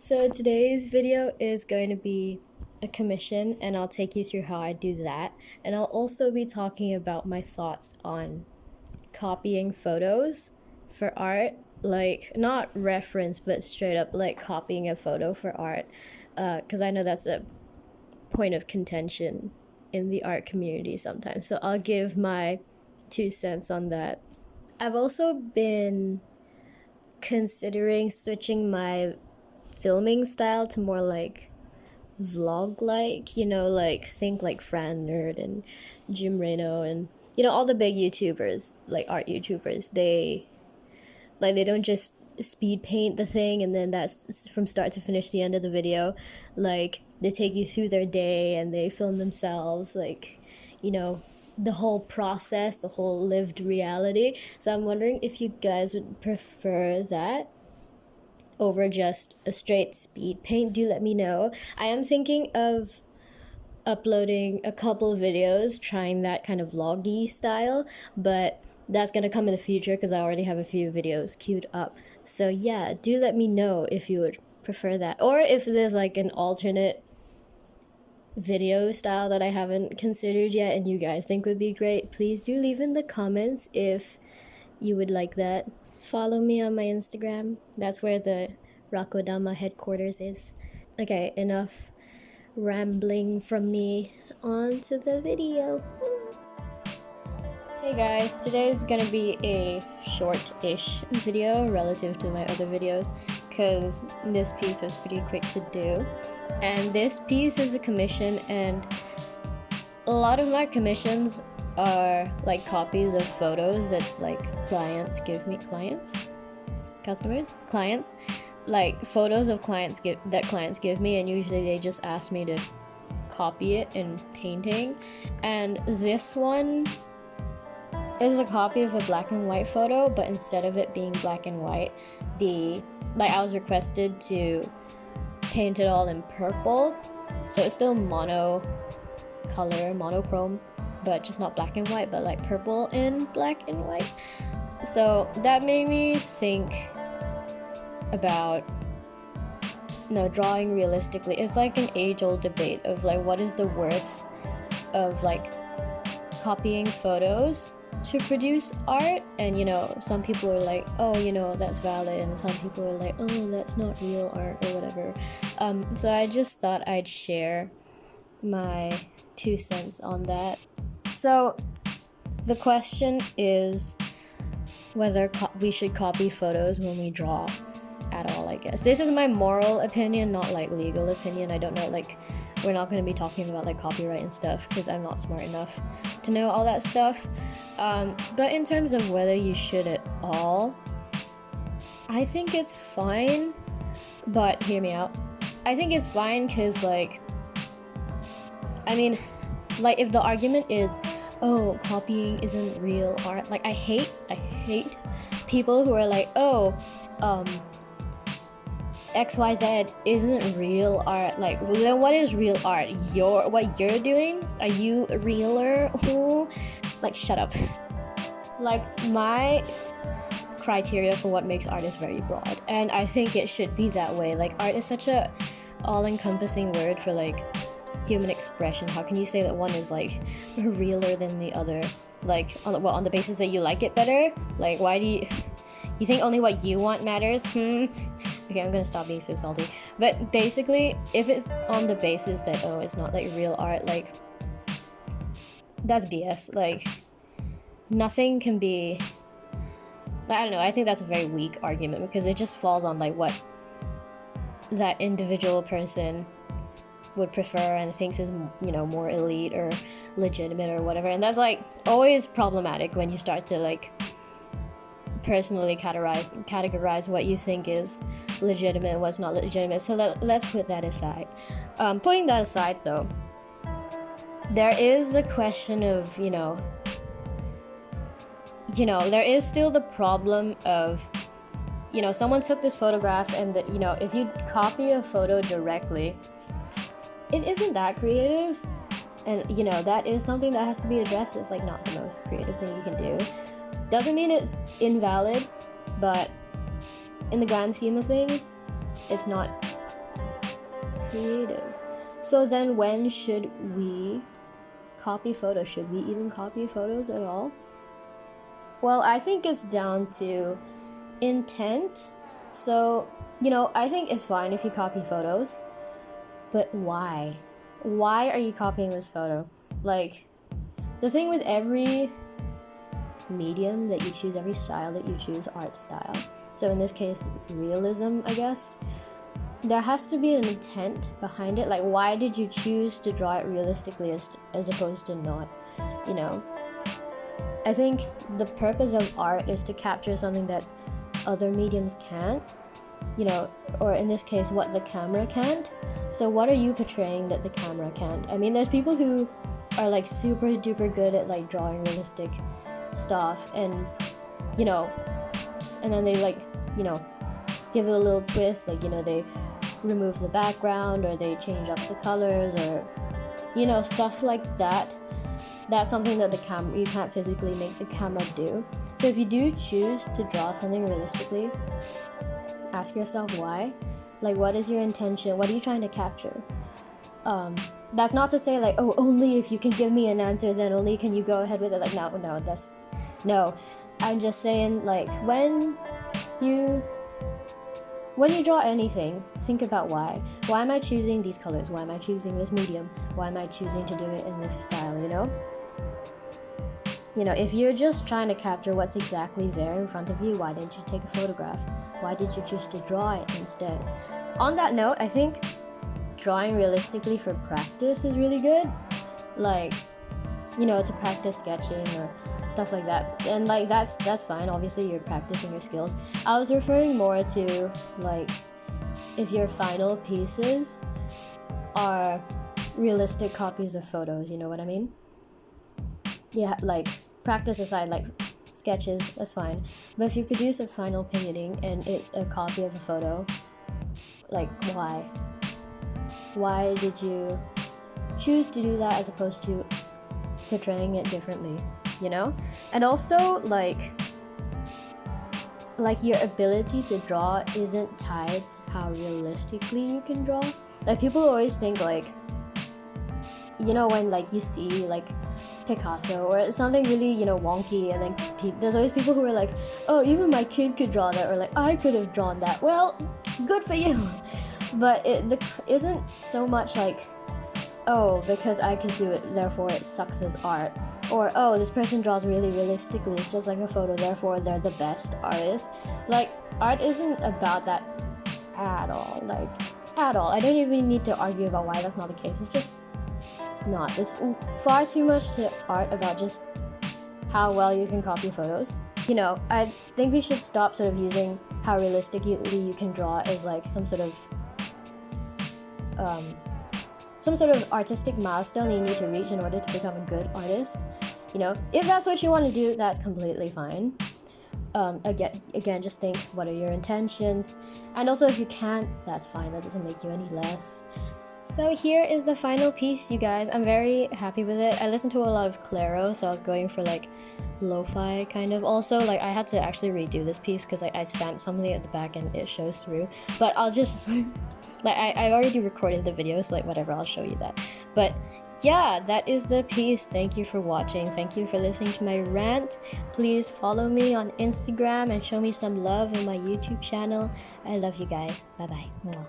So today's video is going to be a commission, and I'll take you through how I do that. And I'll also be talking about my thoughts on copying photos for art, like not reference, but straight up like copying a photo for art, because I know that's a point of contention in the art community sometimes. So I'll give my 2 cents on that. I've also been considering switching my filming style to more like vlog like, like think like Fran Nerd and Jim Reno and all the big YouTubers, like art YouTubers. They don't just speed paint the thing and then that's from start to finish the end of the video. Like they take you through their day and they film themselves, like the whole process, the whole lived reality. So I'm wondering if you guys would prefer that over just a straight speed paint. Do let me know. I am thinking of uploading a couple videos trying that kind of vloggy style, but that's gonna come in the future because I already have a few videos queued up. So yeah, do let me know if you would prefer that, or if there's like an alternate video style that I haven't considered yet and you guys think would be great. Please do leave in the comments if you would like that. Follow me on my Instagram. That's where the Rakodama headquarters is. Okay, enough rambling from me. On to the video. Hey guys, today's gonna be a short-ish video relative to my other videos because this piece was pretty quick to do. And this piece is a commission, and a lot of my commissions are like copies of photos that like clients give me. Clients, like photos of clients give me, and usually they just ask me to copy it in painting. And this one is a copy of a black and white photo, but instead of it being black and white, I was requested to paint it all in purple, so it's still monochrome, but just not black and white, but like purple and black and white. So that made me think about drawing realistically. It's like an age-old debate of like what is the worth of like copying photos to produce art, and some people are like, oh, that's valid, and some people are like, oh, that's not real art or whatever. So I just thought I'd share my 2 cents on that. So the question is whether we should copy photos when we draw at all, I guess. This is my moral opinion, not like legal opinion. I don't know, like we're not going to be talking about like copyright and stuff because I'm not smart enough to know all that stuff. But in terms of whether you should at all, I think it's fine, but hear me out. I think it's fine because if the argument is, oh, copying isn't real art, like I hate people who are like, oh, XYZ isn't real art. Like, well, then what is real art? What you're doing? Are you a realer? Like, shut up. Like, my criteria for what makes art is very broad, and I think it should be that way. Like, art is such a all-encompassing word for like human expression. How can you say that one is like realer than the other? Like, on the basis that you like it better? Like, why do you think only what you want matters? Okay, I'm gonna stop being so salty. But basically, if it's on the basis that, oh, it's not like real art, like, that's BS. Like, nothing can be, I don't know, I think that's a very weak argument because it just falls on like what that individual person would prefer and thinks is, more elite or legitimate or whatever. And that's like always problematic when you start to like personally categorize what you think is legitimate and what's not legitimate. So let's put that aside. Putting that aside though, there is the question of there is still the problem of someone took this photograph, and if you copy a photo directly, it isn't that creative, and that is something that has to be addressed. It's like not the most creative thing you can do. Doesn't mean it's invalid, but in the grand scheme of things, it's not creative. So then when should we copy photos? Should we even copy photos at all? Well, I think it's down to intent. So, I think it's fine if you copy photos, but why? Why are you copying this photo? Like, the thing with every medium that you choose, every style that you choose, art style, so in this case realism, I guess, there has to be an intent behind it. Like, why did you choose to draw it realistically as opposed to not? I think the purpose of art is to capture something that other mediums can't, or in this case what the camera can't. So what are you portraying that the camera can't? I mean, there's people who are like super duper good at like drawing realistic stuff, and and then they like give it a little twist, like they remove the background, or they change up the colors, or stuff like that. That's something that you can't physically make the camera do. So if you do choose to draw something realistically, ask yourself why. Like, what is your intention? What are you trying to capture? That's not to say like, oh, only if you can give me an answer, then only can you go ahead with it. Like, no. I'm just saying, like, when you draw anything, think about why. Why am I choosing these colors? Why am I choosing this medium? Why am I choosing to do it in this style, if you're just trying to capture what's exactly there in front of you, why didn't you take a photograph? Why did you choose to draw it instead? On that note, I think drawing realistically for practice is really good. Like, to practice sketching or stuff like that. And like that's fine. Obviously you're practicing your skills. I was referring more to like if your final pieces are realistic copies of photos, you know what I mean? Yeah, like practice aside, like sketches, that's fine. But if you produce a final painting and it's a copy of a photo, like why? Why did you choose to do that as opposed to portraying it differently, And also like your ability to draw isn't tied to how realistically you can draw. Like, people always think like, when like you see like Picasso or something really wonky, and then there's always people who are like, oh, even my kid could draw that, or like I could have drawn that. Well, good for you. But it isn't so much like, oh, because I could do it, therefore it sucks as art. Or, oh, this person draws really realistically, it's just like a photo, therefore they're the best artist. Like, art isn't about that at all. Like, at all. I don't even need to argue about why that's not the case. It's just not. It's far too much to art about just how well you can copy photos. I think we should stop sort of using how realistically you can draw as like some sort of artistic milestone you need to reach in order to become a good artist. If that's what you want to do, that's completely fine. Again, just think, what are your intentions? And also, if you can't, that's fine. That doesn't make you any less. So here is the final piece, you guys. I'm very happy with it. I listened to a lot of Claro, so I was going for like lo-fi kind of. Also, like, I had to actually redo this piece because I stamped something at the back and it shows through. But I'll just like, I already recorded the video, so like whatever, I'll show you that. But yeah, that is the piece. Thank you for watching. Thank you for listening to my rant. Please follow me on Instagram and show me some love on my YouTube channel. I love you guys. Bye bye. Mwah.